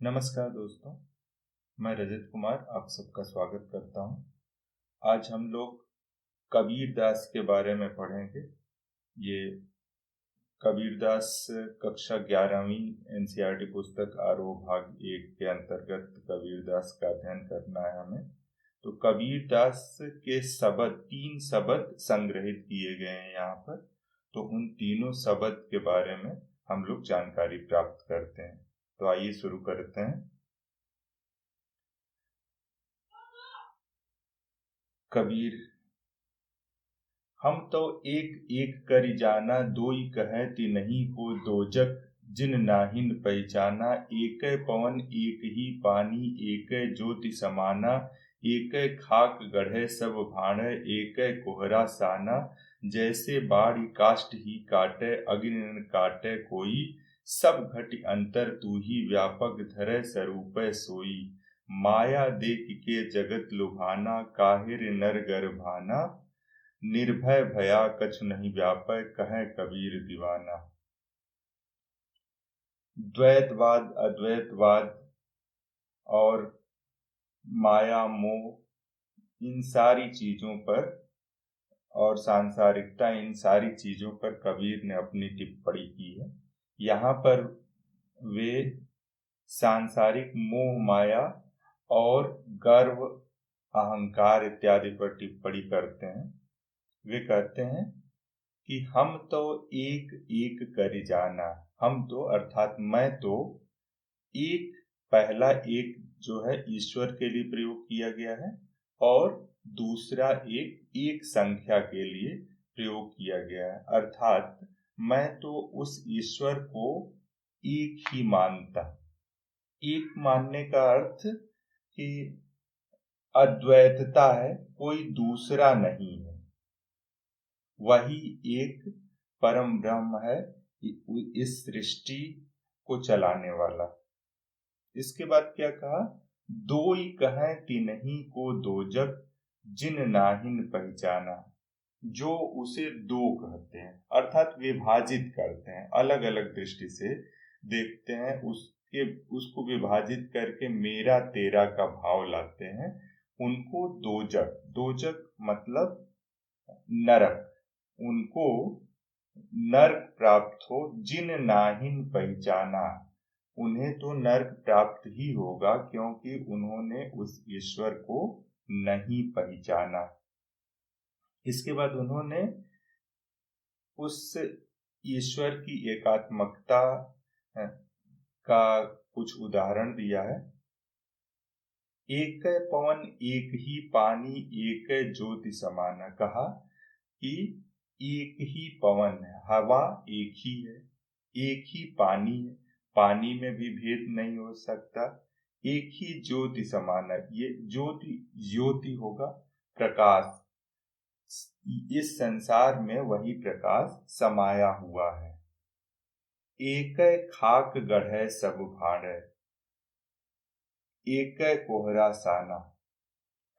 नमस्कार दोस्तों, मैं रजत कुमार आप सबका स्वागत करता हूं। आज हम लोग कबीरदास के बारे में पढ़ेंगे। ये कबीरदास कक्षा 11वीं एनसीईआरटी पुस्तक आरोह भाग 1 के अंतर्गत कबीरदास का अध्ययन करना है हमें। तो कबीरदास के तीन शब्द संग्रहित किए गए हैं यहाँ पर। तो उन तीनों शब्द के बारे में हम लोग जानकारी प्राप्त करते हैं। तो आइए शुरू करते हैं। कबीर, हम तो एक एक करि जाना, दोई कहे तिन्हीं को दोजक। जिन नाहिन पहचाना, एकै पवन एक ही पानी, एकै ज्योति समाना। एकै खाक गढ़े सब भाणै, एकै कोहरा साना। जैसे बाढ़ि काष्ठ ही काटै, अग्नि न काटै कोई। सब घटि अंतर तू ही, व्यापक धरै स्वरूपै सोई। माया देख के जगत लुभाना, काहिर नर गर्भाना। निर्भय भया कछु नहीं व्यापै, कहे कबीर दीवाना। द्वैतवाद, अद्वैतवाद और माया मोह, इन सारी चीजों पर और सांसारिकता, इन सारी चीजों पर कबीर ने अपनी टिप्पणी की है। यहाँ पर वे सांसारिक मोह माया और गर्व अहंकार इत्यादि पर टिप्पणी करते हैं। वे कहते हैं कि हम तो एक एक करि जाना। हम तो अर्थात मैं तो एक, पहला एक जो है ईश्वर के लिए प्रयोग किया गया है और दूसरा एक संख्या के लिए प्रयोग किया गया है। अर्थात मैं तो उस ईश्वर को एक ही मानता। एक मानने का अर्थ कि अद्वैतता है, कोई दूसरा नहीं है, वही एक परम ब्रह्म है, इस सृष्टि को चलाने वाला। इसके बाद क्या कहा? दोई कहें तिन्हीं को दोजक, जिन नाहिन पहचाना। जो उसे दो कहते हैं अर्थात विभाजित करते हैं, अलग अलग दृष्टि से देखते हैं, उसको विभाजित करके मेरा तेरा का भाव लाते हैं, उनको दोजक। दोजक मतलब नरक। उनको नरक प्राप्त हो। जिन नाहिन पहचाना, उन्हें तो नरक प्राप्त ही होगा क्योंकि उन्होंने उस ईश्वर को नहीं पहचाना। इसके बाद उन्होंने उस ईश्वर की एकात्मकता का कुछ उदाहरण दिया है। एकै पवन एक ही पानी, एकै ज्योति समाना। कहा कि एक ही पवन है, हवा एक ही है, एक ही पानी है, पानी में भी भेद नहीं हो सकता। एक ही ज्योति समाना, ये ज्योति होगा प्रकाश। इस संसार में वही प्रकाश समाया हुआ है। एकै खाक गढ़ै सब भाणै, एकै कोहरा साना।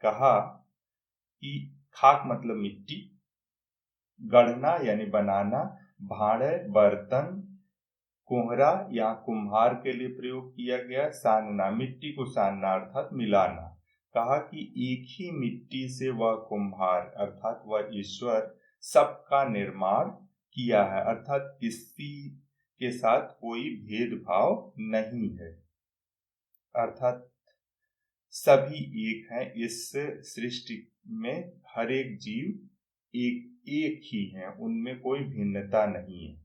कहा कि खाक मतलब मिट्टी, गढ़ना यानी बनाना, भाणै बर्तन, कोहरा या कुम्हार के लिए प्रयोग किया गया, सानना मिट्टी को सानना अर्थात मिलाना। कहा कि एक ही मिट्टी से वह कुम्हार अर्थात वह ईश्वर सबका निर्माण किया है, अर्थात किसी के साथ कोई भेदभाव नहीं है, अर्थात सभी एक हैं। इस सृष्टि में हर एक जीव एक ही है, उनमें कोई भिन्नता नहीं है।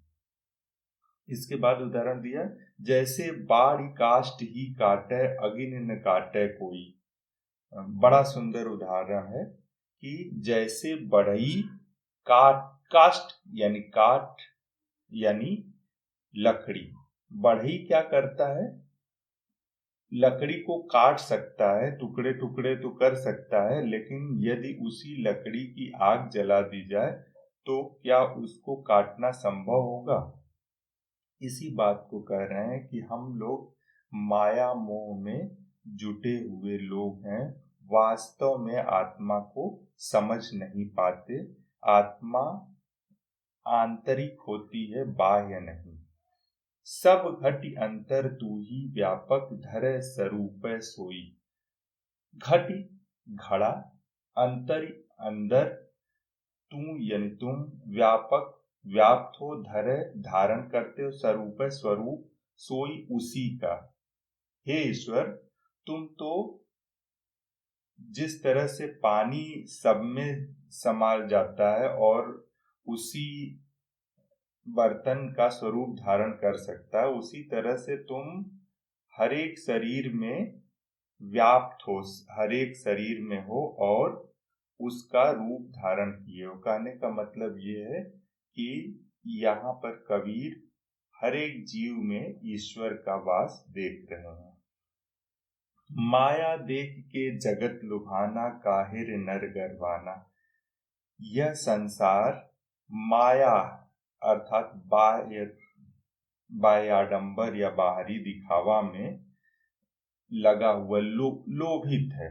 इसके बाद उदाहरण दिया, जैसे बाढ़ि काष्ठ ही काटै, अग्नि न काटै कोई। बड़ा सुंदर उदाहरण है कि जैसे बढ़ई काष्ठ यानी काठ यानी लकड़ी, बढ़ई क्या करता है? लकड़ी को काट सकता है, टुकड़े टुकड़े तो कर सकता है, लेकिन यदि उसी लकड़ी की आग जला दी जाए तो क्या उसको काटना संभव होगा? इसी बात को कह रहे हैं कि हम लोग माया मोह में जुटे हुए लोग हैं, वास्तव में आत्मा को समझ नहीं पाते। आत्मा आंतरिक होती है, बाह्य नहीं। सब घटि अंतर तू ही व्यापक धरे स्वरूप सोई। घटि घड़ा, अंतरि अंदर, तू यानी तुम, व्यापक व्याप्त हो, धरे धारण करते हो, स्वरूप स्वरूप, सोई उसी का। हे ईश्वर, तुम तो जिस तरह से पानी सब में समा जाता है और उसी बर्तन का स्वरूप धारण कर सकता है, उसी तरह से तुम हर एक शरीर में व्याप्त हो, हर एक शरीर में हो और उसका रूप धारण किए हो। कहने का मतलब ये है कि यहाँ पर कबीर हर एक जीव में ईश्वर का वास देख रहे हैं। माया देख के जगत लुभाना, काहिर नर गरवाना। यह संसार माया अर्थात बाह्याडंबर या बाहरी दिखावा में लगा हुआ लोभित है।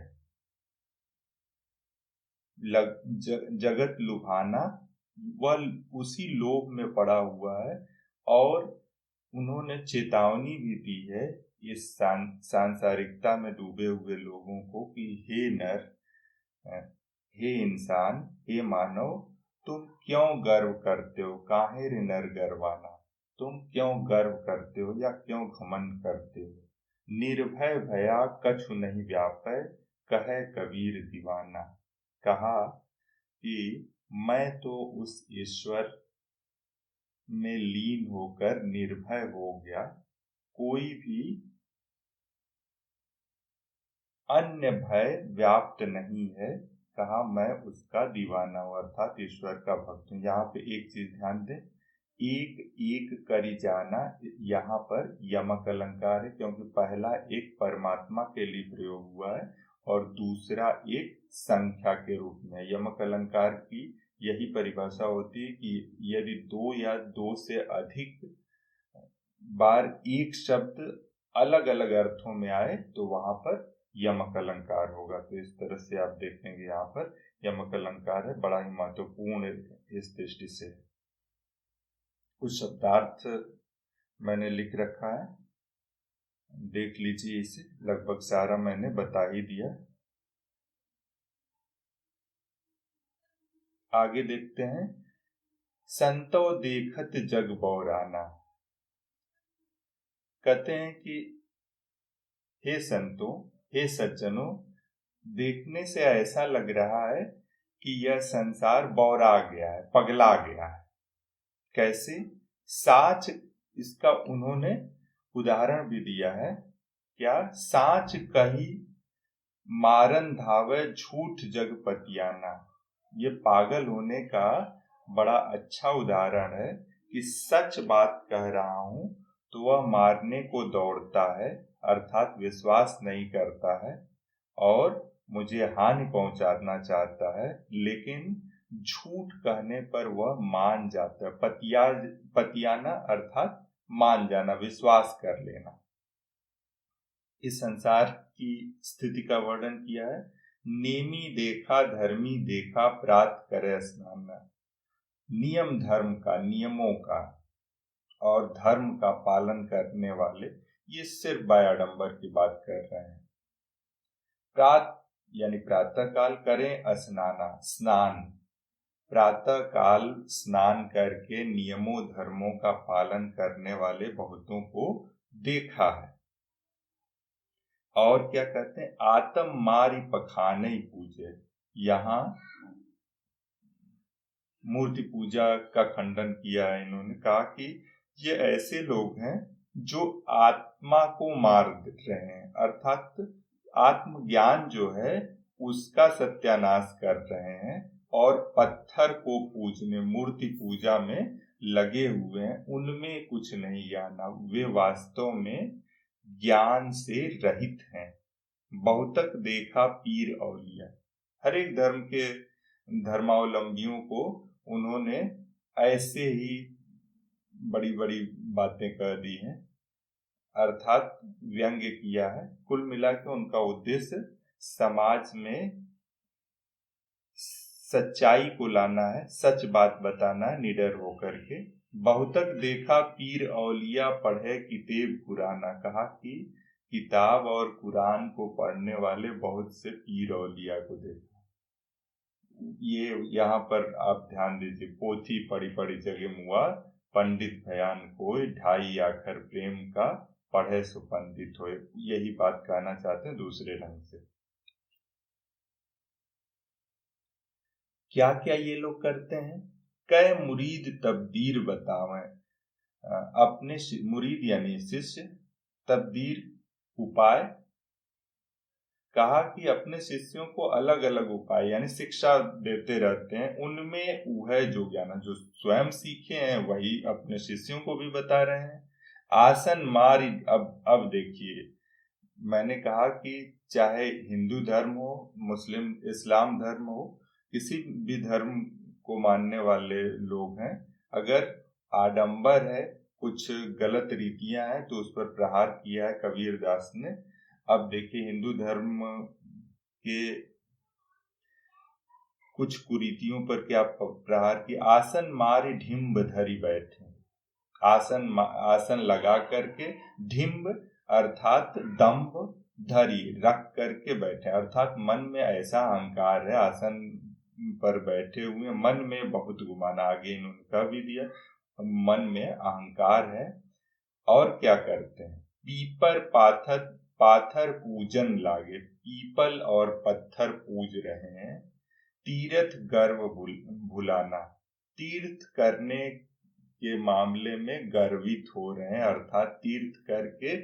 जगत लुभाना, वह उसी लोभ में पड़ा हुआ है और उन्होंने चेतावनी भी दी है इस सांसारिकता में डूबे हुए लोगों को कि हे नर, हे इंसान, हे मानव, तुम क्यों गर्व करते हो? काहे रे नर गर्वाना, तुम क्यों गर्व करते हो या क्यों घमंड करते हो? निर्भय भया कछु नहीं व्यापै, कहे कबीर दीवाना। कहा कि मैं तो उस ईश्वर में लीन होकर निर्भय हो गया, कोई भी अन्य भय व्याप्त नहीं है। कहा मैं उसका दीवाना हूं, अर्थात ईश्वर का भक्त हूं। यहाँ पे एक चीज ध्यान दें, एक एक करी जाना, यहाँ पर यमक अलंकार है क्योंकि पहला एक परमात्मा के लिए प्रयोग हुआ है और दूसरा एक संख्या के रूप में। यमक अलंकार की यही परिभाषा होती है कि यदि दो या दो से अधिक बार एक शब्द अलग अलग अर्थों में आए तो वहां पर यमक अलंकार होगा। तो इस तरह से आप देखेंगे यहाँ पर यमक अलंकार है, बड़ा ही महत्वपूर्ण इस दृष्टि से। कुछ शब्दार्थ मैंने लिख रखा है, देख लीजिए इसे, लगभग सारा मैंने बता ही दिया। आगे देखते हैं, संतो देखत जग बौराना। कहते हैं कि हे संतों, हे सज्जनों, देखने से ऐसा लग रहा है कि यह संसार बौरा गया है, पगला गया है। कैसे? साच, इसका उन्होंने उदाहरण भी दिया है। क्या? साच कही मारन धावे झूठ जग पतियाना। ये पागल होने का बड़ा अच्छा उदाहरण है कि सच बात कह रहा हूं तो वह मारने को दौड़ता है, अर्थात विश्वास नहीं करता है और मुझे हानि पहुंचाना चाहता है, लेकिन झूठ कहने पर वह मान जाता है। पतियाना अर्थात मान जाना, विश्वास कर लेना। इस संसार की स्थिति का वर्णन किया है। नेमी देखा धर्मी देखा, प्रात करे स्नान। नियम धर्म का, नियमों का और धर्म का पालन करने वाले, ये सिर्फ बाह्याडंबर की बात कर रहे हैं। प्रात यानी प्रातः काल करें स्नाना, स्नान, प्रातः काल स्नान करके नियमों धर्मों का पालन करने वाले बहुतों को देखा है। और क्या कहते हैं, आत्म मारी पखाने पूजे। यहाँ मूर्ति पूजा का खंडन किया है। इन्होंने कहा कि ये ऐसे लोग हैं जो आत्मा को मार रहे हैं, अर्थात आत्मज्ञान जो है उसका सत्यानाश कर रहे हैं और पत्थर को पूजने, मूर्ति पूजा में लगे हुए हैं। उनमें कुछ नहीं जाना, वे वास्तव में ज्ञान से रहित हैं। बहुतक देखा पीर औलिया। हर एक धर्म के धर्मावलंबियों को उन्होंने ऐसे ही बड़ी बड़ी बातें कह दी हैं, अर्थात व्यंग्य किया है। कुल मिलाकर उनका उद्देश्य समाज में सच्चाई को लाना है, सच बात बताना है निडर होकर के, बहुतक देखा पीर औलिया पढ़े किताब कुराना। कहा कि किताब और कुरान को पढ़ने वाले बहुत से पीर औलिया को देखा। ये यहाँ पर आप ध्यान दीजिए, पोथी पढ़ी पढ़ी जगे मुआ, पंडित भयान कोई, ढाई आखर प्रेम का, पढ़े सो पंडित होए। यही बात कहना चाहते हैं दूसरे ढंग से। क्या क्या ये लोग करते हैं? कै मुरीद तब्दीर बतावें, अपने मुरीद यानी शिष्य, तब्दीर उपाय। कहा कि अपने शिष्यों को अलग अलग उपाय यानी शिक्षा देते रहते हैं, उनमें वह जो ज्ञान जो स्वयं सीखे हैं वही अपने शिष्यों को भी बता रहे हैं। आसन मारी, अब देखिए, मैंने कहा कि चाहे हिंदू धर्म हो, मुस्लिम इस्लाम धर्म हो, किसी भी धर्म को मानने वाले लोग हैं, अगर आडंबर है, कुछ गलत रीतियां हैं, तो उस पर प्रहार किया है कबीर दास ने। अब देखिए, हिंदू धर्म के कुछ कुरीतियों पर क्या प्रहार की। आसन मारे ढिम्ब धरी बैठे, आसन लगा करके, ढिम्ब अर्थात दम्भ, धरी रख करके बैठे, अर्थात मन में ऐसा अहंकार है, आसन पर बैठे हुए मन में बहुत गुमान, आगे इन्होंने कह भी दिया, मन में अहंकार है। और क्या करते हैं? पीपर पाथर पूजन लागे, पीपल और पत्थर पूज रहे हैं। तीर्थ गर्व भुलाना, तीर्थ करने के मामले में गर्वित हो रहे हैं, अर्थात तीर्थ करके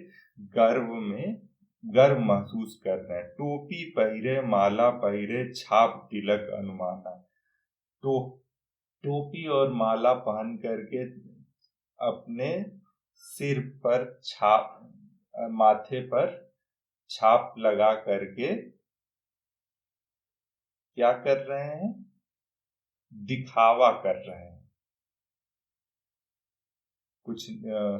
गर्व महसूस कर रहे हैं। टोपी पहिरे माला पहिरे छाप तिलक अनुमाना, तो टोपी और माला पहन करके अपने सिर पर छाप, माथे पर छाप लगा करके क्या कर रहे हैं? दिखावा कर रहे हैं। कुछ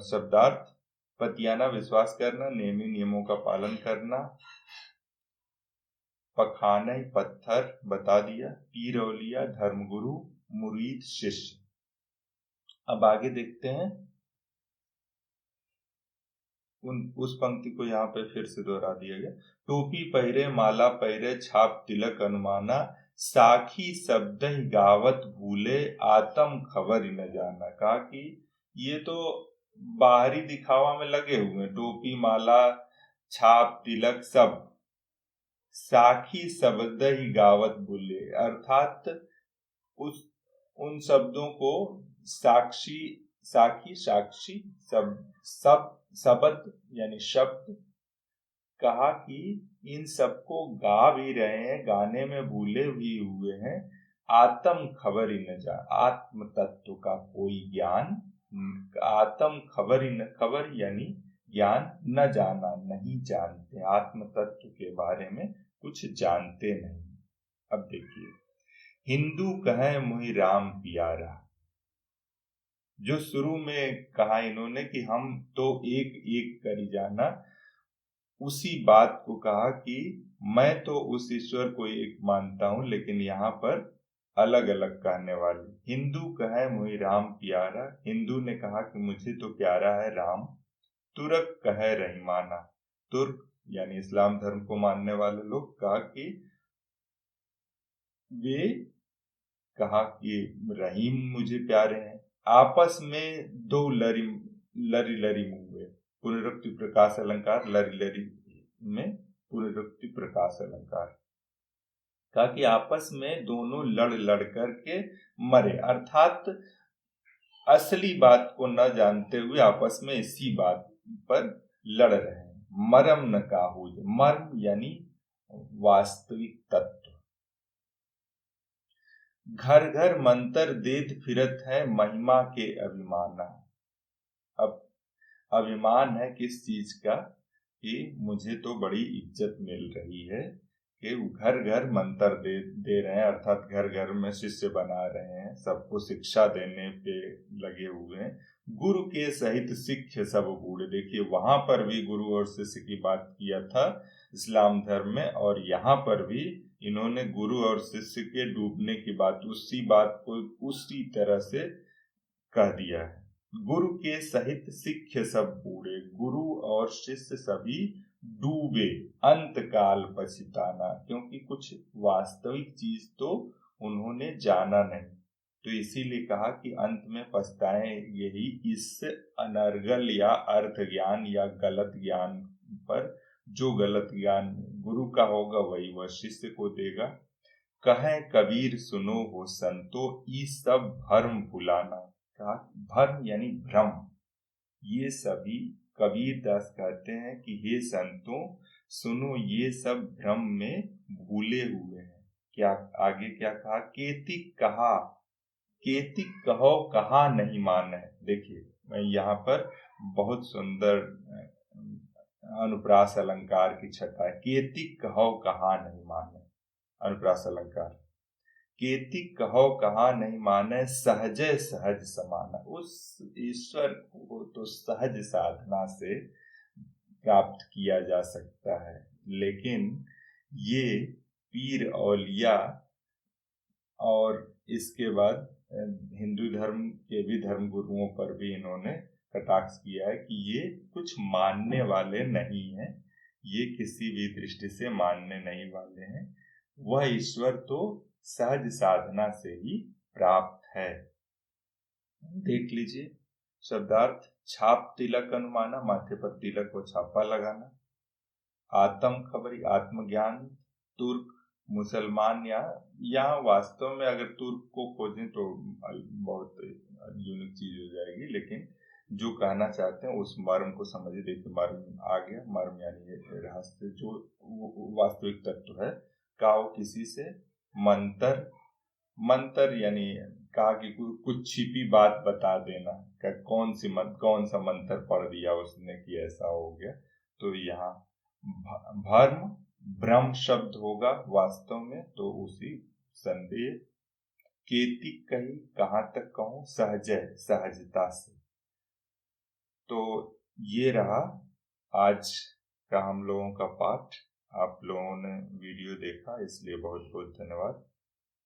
शब्दार्थ: पतियाना विश्वास करना, नेमी नियमों का पालन करना, पखाने पत्थर बता दिया, पीर औलिया धर्मगुरु, मुरीद शिष्य। अब आगे देखते हैं, उस पंक्ति को यहाँ पे फिर से दोहरा दिया गया। टोपी पहिरे माला पहिरे छाप तिलक अनुमाना, साखी शब्द ही गावत भूले आत्म खबर ही न जाना। कहा कि ये तो बाहरी दिखावा में लगे हुए, टोपी माला छाप तिलक सब, साखी शब्द ही गावत भूले, अर्थात उन शब्दों को साखी साक्षी सब शब्द यानी शब्द, कहा कि इन सबको गा भी रहे हैं, गाने में भूले भी हुए हैं। आत्म खबर ही न जा, आत्म तत्व का कोई ज्ञान, आत्म खबर यानी ज्ञान, न जाना नहीं जानते, आत्म तत्व के बारे में कुछ जानते नहीं। अब देखिए, हिंदू कहे मुहि राम प्यारा, जो शुरू में कहा इन्होंने कि हम तो एक एक करी जाना, उसी बात को कहा कि मैं तो उस ईश्वर को एक मानता हूं, लेकिन यहाँ पर अलग अलग कहने वाले। हिंदू कहे मुहि राम प्यारा, हिंदू ने कहा कि मुझे तो प्यारा है राम। तुर्क कहे रहीमाना, तुर्क यानी इस्लाम धर्म को मानने वाले लोग कहा कि वे कहा कि रहीम मुझे प्यारे हैं। आपस में दो लरी मुए, पुनरुक्ति प्रकाश अलंकार, लरी में पुनरुक्ति प्रकाश अलंकार। कहा कि आपस में दोनों लड़ करके मरे, अर्थात असली बात को न जानते हुए आपस में इसी बात पर लड़ रहे हैं। मरम न काहू, मर्म यानी वास्तविक तत्व। घर घर मंत्र देत फिरत है महिमा के अभिमाना। अब अभिमान है किस चीज का? कि मुझे तो बड़ी इज्जत मिल रही है कि घर घर मंत्र दे रहे हैं, अर्थात घर घर में शिष्य बना रहे हैं, सबको शिक्षा देने पे लगे हुए हैं। गुरु के सहित शिष्य सब बूढ़े, देखिए वहां पर भी गुरु और शिष्य की बात किया था इस्लाम धर्म में, और यहाँ पर भी इन्होंने गुरु और शिष्य के डूबने की बात, उसी बात को उसी तरह से कह दिया है। गुरु के सहित शिष्य सब बूढ़े, गुरु और शिष्य सभी डूबे अंत काल पछताना, क्योंकि कुछ वास्तविक चीज तो उन्होंने जाना नहीं, तो इसीलिए कहा कि अंत में पछताएं यही इस अनर्गल या अर्थ ज्ञान या गलत ज्ञान पर। जो गलत ज्ञान गुरु का होगा वही वह शिष्य को देगा। कहें कबीर सुनो हो संतो, ई सब भ्रम भुलाना। कहा भ्रम यानी भ्रम, ये सभी कबीर दास कहते हैं कि हे संतों सुनो, ये सब भ्रम में भूले हुए हैं। क्या आगे क्या कहा, केतिक कहा, केतिक कहो कहा नहीं माने। देखिए मैं यहाँ पर बहुत सुंदर अनुप्रास अलंकार की छटा है। केतिक कहो कहा नहीं माने, अनुप्रास अलंकार। केतिक कहो कहा नहीं माने, सहजे सहज समाना। उस ईश्वर को तो सहज साधना से प्राप्त किया जा सकता है, लेकिन ये पीर औलिया और इसके बाद हिंदू धर्म के भी धर्म गुरुओं पर भी इन्होंने कटाक्ष किया है कि ये कुछ मानने वाले नहीं हैं, ये किसी भी दृष्टि से मानने नहीं वाले हैं। वह ईश्वर तो सहज साधना से ही प्राप्त है। देख लीजिए शब्दार्थ, छाप तिलक अनुमाना, माथे पर तिलक को छापा लगाना। आत्म खबरी, आत्मज्ञान। तुर्क मुसलमान, या वास्तव में अगर तुर्क को खोजें तो बहुत यूनिक चीज हो जाएगी, लेकिन जो कहना चाहते हैं उस मर्म को समझिए। देखिए मर्म आ गया, मर्म यानी रहस्य जो वास्तविक तत्व है। काओ किसी से, मंतर, मंतर यानी कहा कि कुछ छिपी बात बता देना, कौन सा मंत्र पढ़ दिया उसने कि ऐसा हो गया। तो यहाँ भर्म भ्रम शब्द होगा वास्तव में, तो उसी संदेह। केति कही कहाँ तक कहूं, सहजय सहजता से। तो ये रहा आज का हम लोगों का पाठ। आप लोगों ने वीडियो देखा इसलिए बहुत बहुत धन्यवाद।